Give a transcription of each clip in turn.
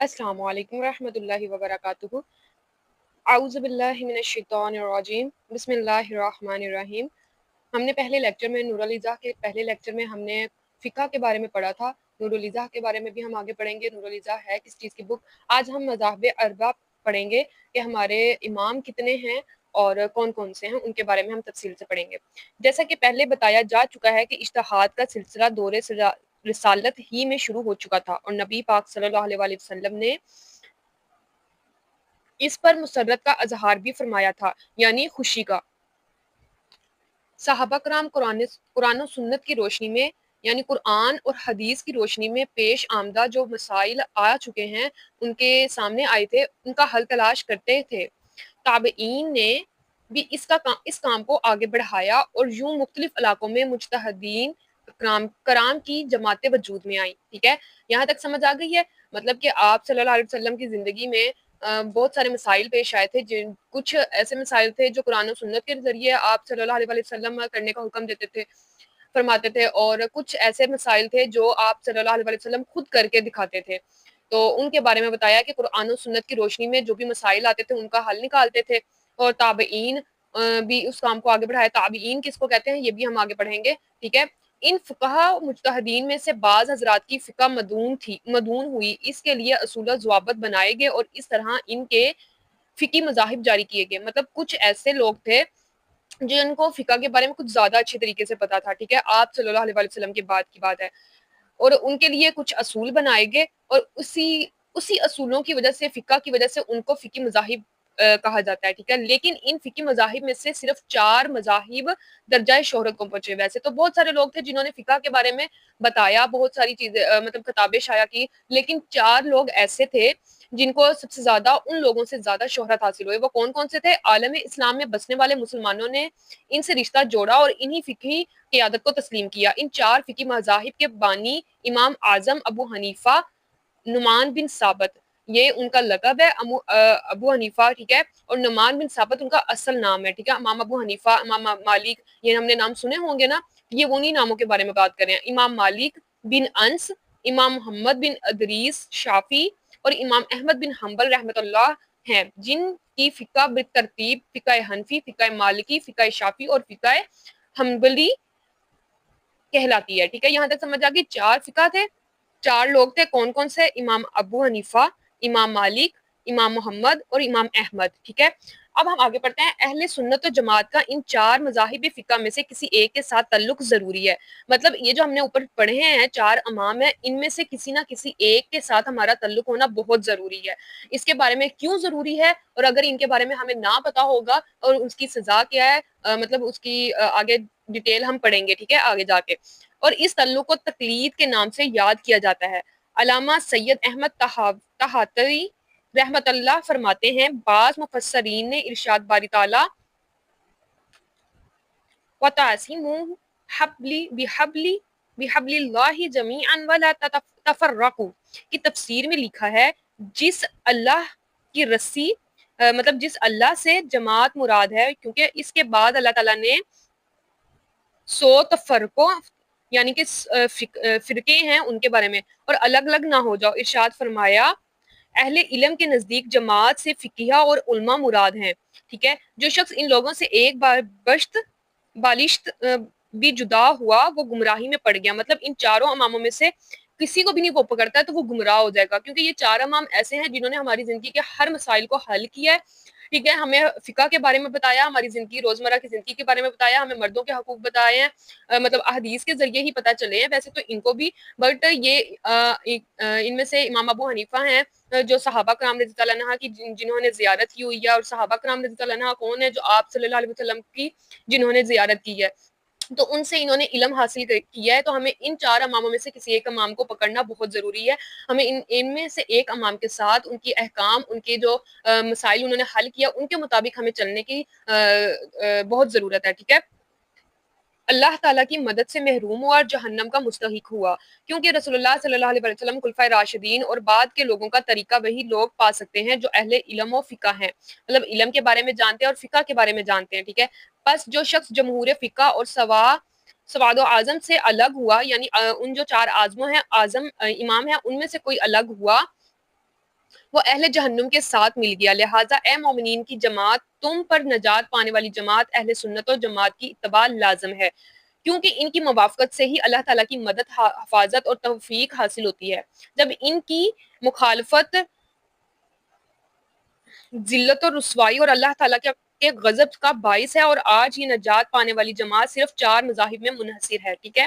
अस्सलामु अलैकुम रहमतुल्लाहि व बरकातुहू। आऊज़ु बिल्लाहि मिनश शैतानिर रजीम। बिस्मिल्लाहिर्रहमानिर्रहीम। हमने पहले लेक्चर में नूरुल इज़ा के पहले लेक्चर में हमने फ़िक़्ह के बारे में पढ़ा था। नूरुल इज़ा के बारे में भी हम आगे पढ़ेंगे। नूरुल इज़ा है किस चीज़ की बुक। आज हम मज़ाहिब अरबा पढ़ेंगे कि हमारे इमाम कितने हैं और कौन-कौन से हैं, उनके बारे में हम तफ़सील से पढ़ेंगे। जैसा कि पहले बताया जा चुका है कि इज्तिहाद का सिलसिला दौरे रिसालत ही में शुरू हो चुका था और नबी पाक सल्लल्लाहु अलैहि वसल्लम ने इस पर मुसर्रत का इज़हार भी फरमाया था, यानी खुशी का। सहाबा कराम कुरान और सुन्नत की रोशनी में, यानी कुरान और हदीस की रोशनी में पेश आमदा जो मसाइल आ चुके हैं, उनके सामने आए थे, उनका हल तलाश करते थे। ताबईन ने भी इस काम को आगे बढ़ाया और यूं मुख्तलिफ इलाकों में मुज्तहिदीन कराम की जमातें वजूद में आई। ठीक है, यहाँ तक समझ आ गई है। मतलब कि आप सल्लल्लाहु अलैहि वसल्लम की ज़िंदगी में बहुत सारे मसाइल पेश आए थे, जिन कुछ ऐसे मसाइल थे जो कुरान और सुन्नत के ज़रिए आप सल्लल्लाहु अलैहि वसल्लम करने का हुक्म देते थे, फरमाते थे, और कुछ ऐसे मसाइल थे जो आप सल्लल्लाहु अलैहि वसल्लम खुद करके दिखाते थे। तो उनके बारे में बताया कि कुरान और सुन्नत की रोशनी में जो भी मसाइल आते थे, उनका हल निकालते थे, और ताबईन भी उस काम को आगे बढ़ाया। ताबईन किसको कहते हैं, ये भी हम आगे पढ़ेंगे। ठीक है, इन फुक़हा मुज्तहिदीन में से बाज़ हज़रात की फ़िक़्ह मदून हुई, इसके लिए असूल ज़वाबित बनाए गए और इस तरह इनके फ़िक़ही मज़ाहिब जारी किए गए। मतलब कुछ ऐसे लोग थे जिनको फ़िक़्ह के बारे में कुछ ज़्यादा अच्छे तरीके से पता था। ठीक है, आप सल्लल्लाहु अलैहि वसल्लम के बाद की बात है, और उनके लिए कुछ असूल बनाए गए, और उसी उसी असूलों की वजह से, फ़िक़्ह की वजह से उनको फ़िक़्ही मज़ाहिब कहा जाता है। ठीक है, लेकिन इन फ़िक़्ही मज़ाहिब में से सिर्फ़ 4 मज़ाहिब दर्जाए शोहरत को पहुँचे। वैसे तो बहुत सारे लोग थे जिन्होंने फ़िक़्ह के बारे में बताया, बहुत सारी चीज़ें मतलब किताबें शाया की, लेकिन 4 लोग ऐसे थे जिनको सबसे ज़्यादा, उन लोगों से ज़्यादा शोहरत हासिल हुई। वो कौन-कौन से थे? आलम इस्लाम में बसने वाले मुसलमानों ने इनसे रिश्ता जोड़ा और इन्हीं फ़िक़्ही क़ियादत को तस्लीम किया। इन 4 फ़िक़्ही मज़ाहिब के बानी इमाम आज़म अबू हनीफ़ा नुमान बिन साबत, ये उनका लक़ब है, अबू हनीफ़ा। ठीक है, और नुमान बिन साबत उनका असल नाम है। ठीक है, इमाम अबू हनीफ़ा, इमाम मालिक, ये हमने नाम सुने होंगे ना, ये उन्हीं नामों के बारे में बात कर रहे हैं। इमाम मालिक बिन अंस, इमाम मोहम्मद बिन अदरीस शाफ़ी और इमाम अहमद बिन हम्बल रहमतुल्लाह हैं, जिनकी फ़िक़्ह बितरतीब फ़िक़्ह हनफ़ी, फ़िक़्ह मालिकी, फ़िक़्ह शाफ़ी और फ़िक़्ह हम्बली कहलाती है। ठीक है, यहाँ तक समझ आ गई। 4 फ़िक़्ह थे, 4 लोग थे। कौन-कौन से? इमाम अबू हनीफ़ा, इमाम मालिक, इमाम मोहम्मद और इमाम अहमद। ठीक है, अब हम आगे बढ़ते हैं। अहले सुन्नत व जमात का इन 4 मज़ाहिब फ़िक़्ह में से किसी एक के साथ तल्लुक़ ज़रूरी है। मतलब ये जो हमने ऊपर पढ़े हैं 4 इमाम हैं, इनमें से किसी ना किसी एक के साथ हमारा तल्लुक़ होना बहुत ज़रूरी है। इसके बारे में क्यों ज़रूरी है, और अगर इनके बारे में हमें ना पता होगा और उसकी सज़ा क्या है, मतलब उसकी आगे डिटेल हम पढ़ेंगे। ठीक है, आगे जाके। और इस तल्लुक़ को तक़लीद के नाम से याद किया जाता है। अल्लामा सैयद अहमद तहातवी रहमतुल्लाह फरमाते हैं, बाज़ मुफस्सिरीन ने इरशाद बारी ताला व तअसिमु हब्ली बिहब्ली बिहब्लिल्लाहि जमीअन वला तफर्रकू की तफसीर में लिखा है, जिस अल्लाह की रस्सी मतलब जिस अल्लाह से जमात मुराद है, क्योंकि इसके बाद अल्लाह ताला ने 100 तफरकों, यानी कि फ़िरके हैं उनके बारे में, और अलग-अलग ना हो जाओ। इरशाद फरमाया, अहले इल्म के नज़दीक जमात से फ़िक़िहा और उलमा मुराद हैं। ठीक है, जो शख्स इन लोगों से एक बार बालिश्त भी जुदा हुआ, वो गुमराही में पड़ गया। मतलब इन चारों इमामों में से किसी को भी नहीं वो पकड़ता है तो वो गुमराह हो जाएगा, क्योंकि ये 4 इमाम ऐसे हैं जिन्होंने हमारी ज़िंदगी के हर मसाइल को हल किया है। ठीक है, हमें फ़िक़्ह के बारे में बताया, हमारी ज़िंदगी रोज़मर्रा की ज़िंदगी के बारे में बताया, हमें मर्दों के हकूक़ बताए हैं, मतलब अहदीस के ज़रिए ही पता चले हैं वैसे तो इनको भी, बट ये इनमें से इमाम अबू हनीफ़ा हैं, जो सहाबा कराम रज़ियल्लाहु अन्हा की जिन्होंने ज़ियारत की हुई है, और सहाबा कराम रज़ियल्लाहु अन्हा कौन है? जो आप सल्लल्लाहु अलैहि वसल्लम की जिन्होंने ज़ियारत की है, तो उनसे इन्होंने इल्म हासिल किया है। तो हमें इन 4 इमामों में से किसी एक इमाम को पकड़ना बहुत ज़रूरी है। हमें इनमें से एक इमाम के साथ उनकी अहकाम, उनके जो मसाइल उन्होंने हल किया, उनके मुताबिक हमें चलने की बहुत ज़रूरत है। ठीक है, अल्लाह ताला की मदद से महरूम हुआ और जहन्नम का मुस्तहिक हुआ, क्योंकि रसूलुल्लाह सल्लल्लाहु अलैहि वसल्लम खुलफाए राशिदीन और बाद के लोगों का तरीका वही लोग पा सकते हैं जो अहले इल्म और फ़िक़्ह हैं, मतलब इल्म के बारे में जानते हैं और फ़िक़्ह के बारे में जानते हैं। ठीक है, बस जो शख्स जमहूर फ़िक़्ह और सवाद आज़म से अलग हुआ, यानी उन जो 4 आज़मों हैं, इमाम हैं, उनमें से कोई अलग हुआ, وہ اہل جہنم کے ساتھ مل گیا، لہٰذا اے مومنین کی جماعت، تم پر نجات پانے والی جماعت اہل سنت و جماعت کی اتباع لازم ہے، کیونکہ ان کی موافقت سے ہی اللہ تعالیٰ کی مدد، حفاظت اور توفیق حاصل ہوتی ہے۔ جب ان کی مخالفت ذلت اور رسوائی اور اللہ تعالیٰ کے غضب کا باعث ہے، اور آج یہ نجات پانے والی جماعت صرف 4 مذاہب میں منحصر ہے، ٹھیک ہے۔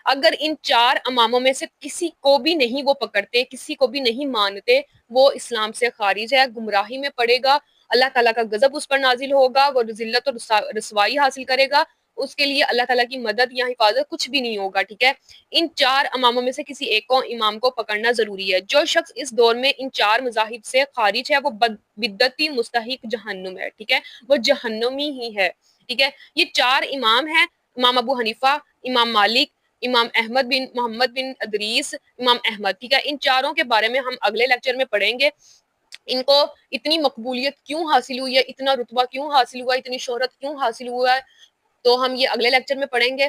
اگر ان 4 اماموں میں سے کسی کو بھی نہیں وہ پکڑتے، کسی کو بھی نہیں مانتے، وہ اسلام سے خارج ہے، گمراہی میں پڑے گا، اللہ تعالیٰ کا غضب اس پر نازل ہوگا، وہ ذلت اور رسوائی حاصل کرے گا، اس کے لیے اللہ تعالیٰ کی مدد یا حفاظت کچھ بھی نہیں ہوگا، ٹھیک ہے۔ ان 4 اماموں میں سے کسی ایک کو امام کو پکڑنا ضروری ہے۔ جو شخص اس دور میں ان 4 مذاہب سے خارج ہے وہ بدعتی مستحق جہنم ہے، ٹھیک ہے، وہ جہنمی ہی ہے، ٹھیک ہے۔ یہ 4 امام ہیں، امام ابو حنیفہ، امام مالک، امام احمد بن محمد بن ادریس، امام احمد، ٹھیک ہے۔ ان چاروں کے بارے میں ہم اگلے لیکچر میں پڑھیں گے، ان کو اتنی مقبولیت کیوں حاصل ہوئی ہے، اتنا رتبہ کیوں حاصل ہوا ہے، اتنی شہرت کیوں حاصل ہوا ہے، تو ہم یہ اگلے لیکچر میں پڑھیں گے۔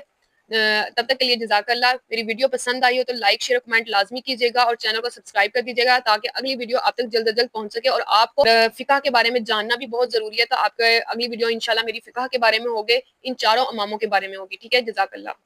تب تک کے لیے جزاک اللہ۔ میری ویڈیو پسند آئی ہو تو لائک شیئر کمنٹ لازمی کیجیے گا، اور چینل کو سبسکرائب کر دیجیے گا تاکہ اگلی ویڈیو آپ تک جلد از جلد پہنچ سکے، اور آپ کو فقہ کے بارے میں جاننا بھی بہت ضروری ہے، تو آپ کا اگلی ویڈیو انشاءاللہ میری فقہ کے بارے میں ہوگی، ان 4 اماموں کے بارے میں ہوگی، ٹھیک ہے۔ جزاک اللہ۔